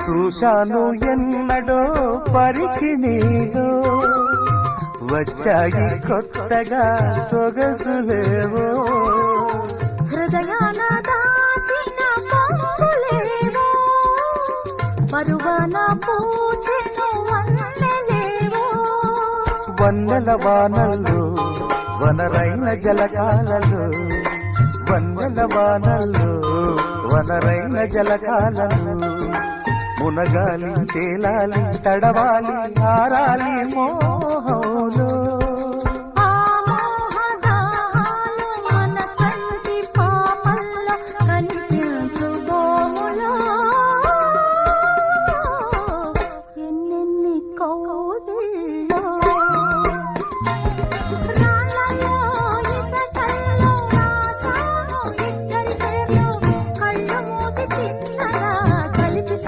చూశాను ఎన్నడో పరికి నీలో వచ్చాయి కొత్తగా సొగసులేవో హృదయాన దాచిన పొంగులేవో పరువాన పూచెను వన్నెలేవో వన్నెల వానల్లో వనరైన జలకాలలో వన్నెల వానల్లో వనరైన జలకాలలో మునగాలి తేలాలి తడవాలి ఆరాలి మోహంలో